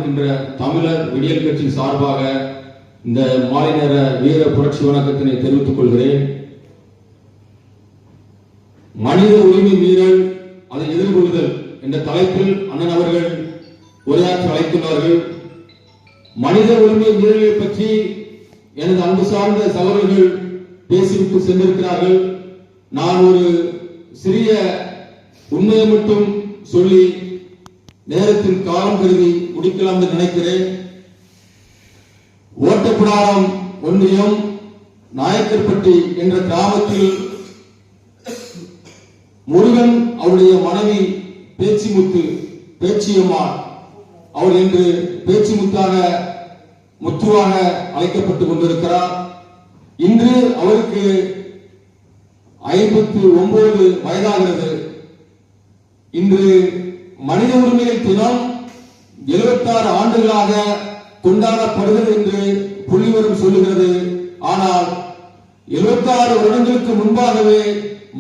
இருக்கின்ற தமிழர் விடியல் கட்சி சார்பாக இந்த மாலை நேர வீர புரட்சி வணக்கத்தினை தெரிவித்துக் கொள்கிறேன். மனித உரிமை மீறல், அதை எதிர்கொள்ளுதல் என்ற தலைப்பில் அண்ணன் அவர்கள் உரையாற்ற அழைத்துள்ளார்கள். மனித உரிமை மீறலை பற்றி எனது அன்பு சார்ந்த சகோதரர்கள் பேசிவிட்டு சென்றிருக்கிறார்கள். நான் ஒரு சிறிய உண்மையை மட்டும் சொல்லி நேரத்தின் காலம் கருதி முடிக்கலாம் என்று நினைக்கிறேன். ஓட்டப்பிடாரம் ஒன்றியம் நாயக்கர்பட்டி என்ற கிராமத்தில் முருகன் அவருடைய மனைவி பேச்சியம்மாள் அவர் என்று முத்துவாக அழைக்கப்பட்டுக் கொண்டிருக்கிறார். இன்று அவருக்கு 59 வயதாகிறது. இன்று மனித உரிமைகள் தினம் 76 ஆண்டுகளாக கொண்டாடப்படுகிறது என்று புள்ளிவரம் சொல்லுகிறது. ஆனால் 76 வருடங்களுக்கு முன்பாகவே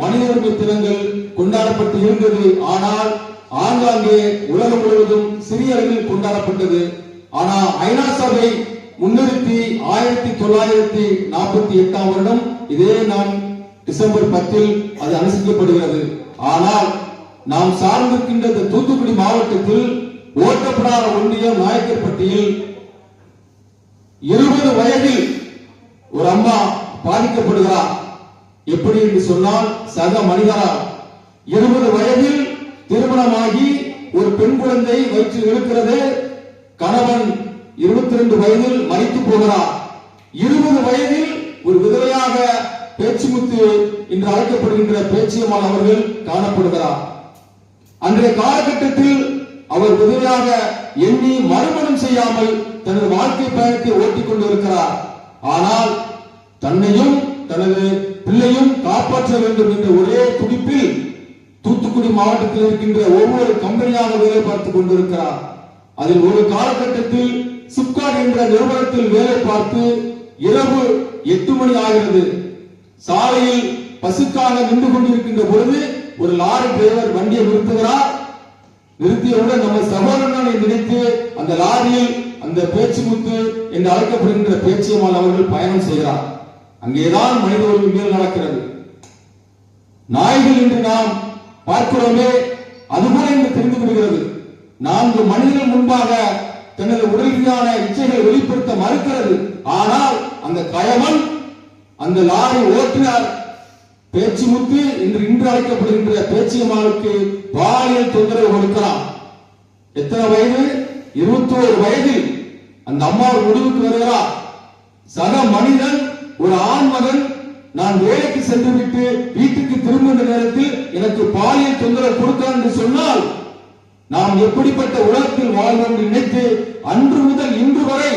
மனித உரிமை தினங்கள் கொண்டாடப்பட்டு இருந்தது. ஆனால் ஆங்காங்கே உலகம் முழுவதும் சிறிய அளவில் கொண்டாடப்பட்டது. ஆனால் ஐநா சபை முன்னிறுத்தி 1948 வருடம் இதே நாள் டிசம்பர் 10 அது அனுசரிக்கப்படுகிறது. ஆனால் நாம் சார்ந்திருக்கின்ற தூத்துக்குடி மாவட்டத்தில் ஓட்டப்பிடாரம் ஒன்றியம் நாயக்கர்பட்டியில் 20 வயதில் ஒரு அம்மா பாதிக்கப்படுகிறார். எப்படி என்று சொன்னால் சக மனிதரால் 20 வயதில் திருமணமாகி ஒரு பெண் குழந்தை வயிற்றில் இருக்கிறது. கணவன் 22 வயதில் மரித்து போகிறார். 20 வயதில் ஒரு விதவையாக பேச்சிமுத்து என்று அழைக்கப்படுகின்ற பேச்சியம்மாள் அவர்கள் காணப்படுகிறார். அன்றைய காலகட்டத்தில் அவர் விதவையாக எண்ணி மறுமணம் செய்யாமல் தனது வாழ்க்கை பயணத்தை ஓட்டிக் கொண்டிருக்கிறார். ஆனால் தன்னையும் தனது பிள்ளையும் காப்பாற்ற வேண்டும் என்ற ஒரே துடிப்பில் தூத்துக்குடி மாவட்டத்தில் இருக்கின்ற ஒவ்வொரு கம்பெனியாக வேலை பார்த்துக் கொண்டிருக்கிறார். அதில் ஒரு காலகட்டத்தில் சிப்காட் என்ற நிறுவனத்தில் வேலை பார்த்து இரவு 8 மணி ஆகிறது. சாலையில் பசுக்காக நின்று கொண்டிருக்கின்ற பொழுது ஒரு லாரி டிரைவர் வண்டியை நிறுத்துகிறார். நிறுத்தியவுடன் நம்ம சகோதரனை நினைத்து அந்த லாரியில் அந்த பேச்சிமுத்து என்று அழைக்கப்படுகின்ற பேச்சியம்மாள் அவர்கள் பயணம் செய்கிறார். அங்கேதான் மனித உரிமை மீறல் நடக்கிறது. நாய்கள் என்று நாம் பார்க்கிறோமே, அதுபோல என்று தெரிந்து கொள்கிறது. 4 மனிதர்கள் முன்பாக தனது உடல் ரீதியான இச்சைகளை வெளிப்படுத்த மறுக்கிறது. ஆனால் அந்த கயவன் அந்த லாரி ஓட்டுநர் பேச்சிமுத்து என்று இன்று அழைக்கப்படுகின்ற பேச்சியம்மாளுக்கு பாலியல் தொந்தரவு கொடுக்கிறான். எத்தனை வயது? 21 வயதில் அந்த அம்மா முடிவுக்கு வருகிறார். சக மனிதன் ஒரு ஆண் மகன் நான் வேலைக்கு சென்று விட்டு வீட்டுக்கு திரும்புகின்ற நேரத்தில் எனக்கு பாலியல் தொந்தரவு கொடுத்தான் என்று சொன்னால் நாம் எப்படிப்பட்ட உலகத்தில் வாழ்வோம் என்று நினைத்து அன்று முதல் இன்று வரை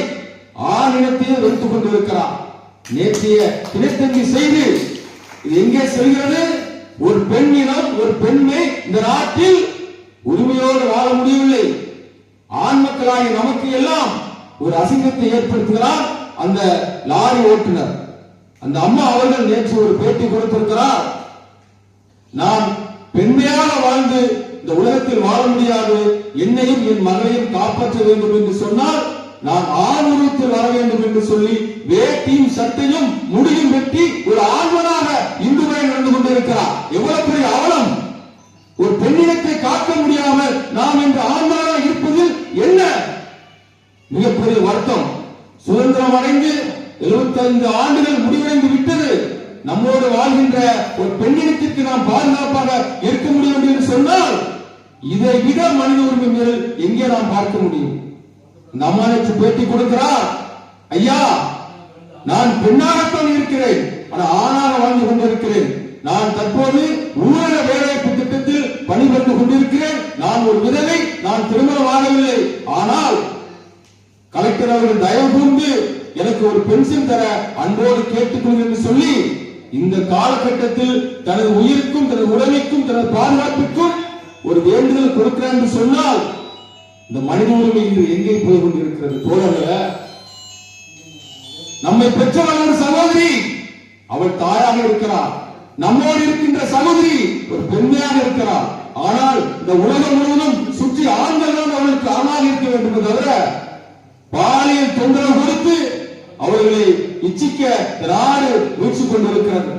ஆண் இனத்தையே வைத்துக் கொண்டிருக்கிறார். நேற்றைய தினத்தங்கி செய்து இது எங்கே செல்கிறது? ஒரு பெண் இனம், ஒரு பெண்மை இந்த நாட்டில் உரிமையோடு வாழ முடியவில்லை. ஆண் மக்களாகி நமக்கு எல்லாம் ஒரு அசிங்கத்தை ஏற்படுத்துகிறார் அந்த லாரி ஓட்டுநர். அந்த அம்மா அவர்கள் நேற்று ஒரு பேட்டி கொடுத்திருக்கிறார். நான் பெண்மையாக வாழ்ந்து இந்த உலகத்தில் வாழ முடியாது, என்னையும் என் மகளையும் காப்பாற்ற வேண்டும் என்று சொன்னால் நான் ஆண் உருவத்தில் வர வேண்டும் என்று சொல்லி வேட்டியும் சட்டையும் முடியும் வெட்டி ஒரு ஆண்மனாக இன்று வரை நடந்து கொண்டிருக்கிறார். எவ்வளவு பெரிய அவலம்! ஒரு பெண்ணினத்தை காக்க முடியாமல் நாம் இன்று ஆண்மனாக இருப்பது என்ன மிகப்பெரிய வருத்தம். சுதந்திரம் அடைந்து 75 ஆண்டுகள் முடிவடைந்து விட்டது. நம்மோடு வாழ்கின்ற ஒரு பெண்ணினத்திற்கு நாம் பாதுகாப்பாக இருக்க முடியும் என்று சொன்னால் இதை விட மனித உரிமை மீறல் எங்கே நாம் பார்க்க முடியும்? நம்மளுக்கு பேட்டி கொடுக்கிறார். ஐயா, நான் பெண்ணாகத்தான் இருக்கிறேன், ஆனால் ஆணாக வாழ்ந்து கொண்டிருக்கிறேன். நான் தற்போது ஊரக வேலைவாய்ப்பு திட்டத்தில் பணிபுரிந்து கொண்டிருக்கிறேன். நான் ஒரு விதவை, நான் திருமணம் ஆகவில்லை. ஆனால் கலெக்டர் அவர்கள் தயவு கூர்ந்து எனக்கு ஒரு பென்ஷன் தர அன்போடு கேட்டுக்கொள்ளுங்கள் என்று சொல்லி இந்த காலகட்டத்தில் தனது உயிருக்கும் தனது உடமைக்கும் தனது பாதுகாப்பிற்கும் ஒரு வேண்டுதல் கொடுக்கிறார் என்று சொன்னால் இந்த மனித உரிமை இன்று எங்கே போய் கொண்டிருக்கிறது? தோழர்களே, நம்மை பெற்றவர்கள் சகோதரி அவள் தாயாக இருக்கிறார். நம்மோடு இருக்கின்ற சகோதரி ஒரு பெண்மையாக இருக்கிறார். ஆனால் இந்த உலகம் முழுவதும் சுற்றி ஆண்கள் அவளுக்கு ஆணாக இருக்க வேண்டும் தவிர பாலியல் தொந்தரவு கொடுத்து அவர்களை இச்சிக்க நாடு முயற்சி கொண்டிருக்கிறது.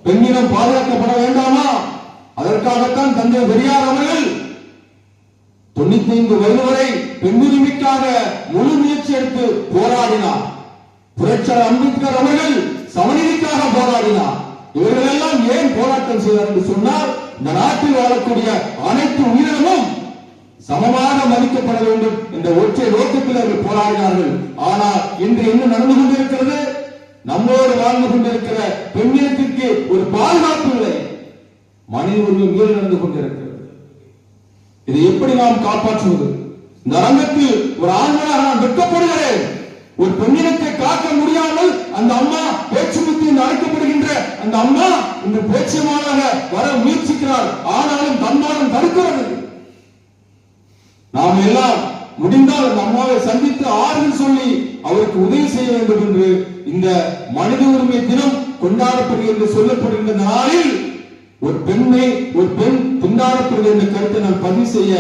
பெண்ணினம் பாதுகாக்கப்பட வேண்டாமா? அதற்காகத்தான் தந்தை பெரியார் அவர்கள் 95 வயது வரை பெண்ணுரிமைக்காக முழு முயற்சி எடுத்து போராடினார். புரட்சியாளர் அம்பேத்கர் அவர்கள் சமநீதிக்காக போராடினார். இவர்கள் எல்லாம் ஏன் போராட்டம் செய்தார் என்று சொன்னால், இந்த நாட்டில் வாழக்கூடிய அனைத்து உயிரினமும் சமமாக மதிக்கப்பட வேண்டும் என்ற ஒற்றை நோக்கத்தில் அவர்கள் போராடினார்கள். ஆனால் இன்று என்ன நடந்து கொண்டிருக்கிறது? நம்மோடு வாழ்ந்து கொண்டிருக்கிற பெண்ணினத்திற்கு ஒரு பாதுகாப்பு இல்லை, மனித உரிமை மீறல் நடந்து கொண்டிருக்கிறது. இதை எப்படி நாம் காப்பாற்றுவது? இந்த அரங்கத்தில் ஒரு ஆண்மனாக நான் வெட்கப்படுகிறேன். ஒரு பெண்ணினத்தை காக்க முடியாமல் அந்த அம்மா பேச்சுமுத்தி என்று அழைக்கப்படுகின்ற அந்த அம்மா இன்று பேச்சியமாக வர முயற்சிக்கிறார். ஆனாலும் தன்மானம் தடுக்கிறது. நாம் எல்லாம் முடிந்தால் அந்த அம்மாவை சந்தித்து ஆறுதல் சொல்லி அவருக்கு உதவி செய்ய வேண்டும் என்று இந்த மனித உரிமை தினம் கொண்டாடப்படுகிறது என்று சொல்லப்படுகின்ற நாளில் ஒரு பெண் கொண்டாடப்படுகிறது என்ற கருத்தை நான் பதிவு செய்ய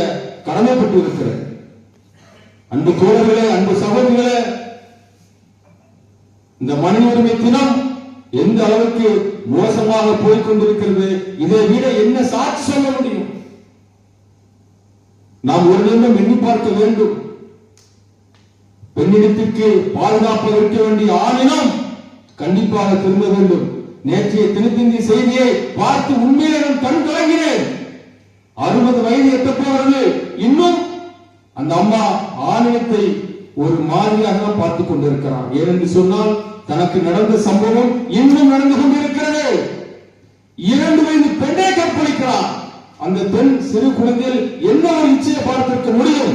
கடமைப்பட்டு இருக்கிறேன். அன்பு தோழர்களே, அன்பு சகோதரிகளே, இந்த மனித உரிமை தினம் எந்த அளவுக்கு மோசமாக போய்கொண்டிருக்கிறது, இதை விட என்ன சாட்சி சொல்ல முடியும்? நாம் ஒரு நிமிடம் எண்ணி பார்க்க வேண்டும். பெண்ணிடத்திற்கு பாதுகாப்பு அளிக்க வேண்டிய ஆணினம் கண்டிப்பாக திரும்ப வேண்டும். நேற்றைய தினத்தின் செய்தியை பார்த்து உண்மையிலே நான் கண் கலங்கினேன். 60 வயது எட்டப்போகிறது, இன்னும் அந்த அம்மா ஆணினத்தை ஒரு மாதிரியாக பார்த்துக் கொண்டிருக்கிறார். ஏனென்று சொன்னால், தனக்கு நடந்த சம்பவம் இன்னும் நடந்து கொண்டிருக்கிறது. 2 வயது பெண்ணை கற்பழிக்கிறார். அந்த பெண் சிறு குழந்தையில் என்ன ஒரு இச்சையை பார்த்திருக்க முடியும்?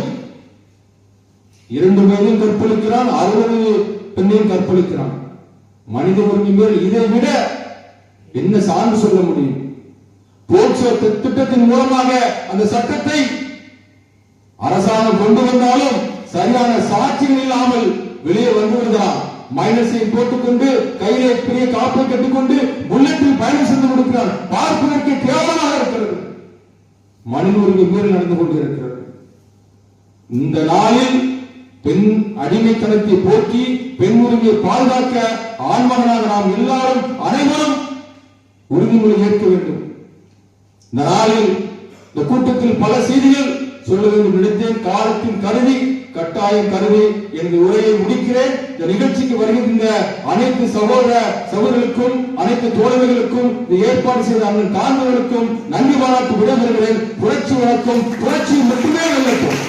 2 வயதையும் கற்பழிக்கிறான், 60 பெண்ணையும் கற்பழிக்கிறான். மனித உரிமை மேல் இதை விட என்ன சான்று சொல்ல முடியும்? போக்சோ திட்டத்தின் மூலமாக அந்த சட்டத்தை அரசாங்கம் கொண்டு வந்தாலும் சரியான சாட்சிகள் இல்லாமல் வெளியே வந்து விடுகிறார். மைனஸை போட்டுக்கொண்டு கையிலே பெரிய காப்பை கட்டிக்கொண்டு புல்லட்டில் பயணம் செய்து கொடுக்கிறார். பார்ப்பதற்கு கேவலமாக இருக்கிறது. மனித உரிமை மீறல் நடந்து கொண்டிருக்கிறது. இந்த நாளில் பெண் அடிமைத்தனத்தை போக்கி பெண் உரிமையை பாதுகாக்க ஆண்மகனாக நாம் எல்லாரும் அனைவரும் உறுதிமொழி ஏற்க வேண்டும். இந்த நாளில் இந்த கூட்டத்தில் பல செய்திகள் சொல்ல வேண்டும் நினைத்தேன். காலத்தின் கருதி கட்டாயம் கருதி எனது உரையை முடிக்கிறேன். இந்த நிகழ்ச்சிக்கு வருகின்ற அனைத்து சகோதரர்களுக்கும் அனைத்து தோழர்களுக்கும் ஏற்பாடு செய்த அண்ணன் காண்பவர்களுக்கும் நன்றி பாராட்டு விடைபெறுகிறேன். புரட்சி வணக்கம். புரட்சி மட்டுமே வெல்லட்டும்.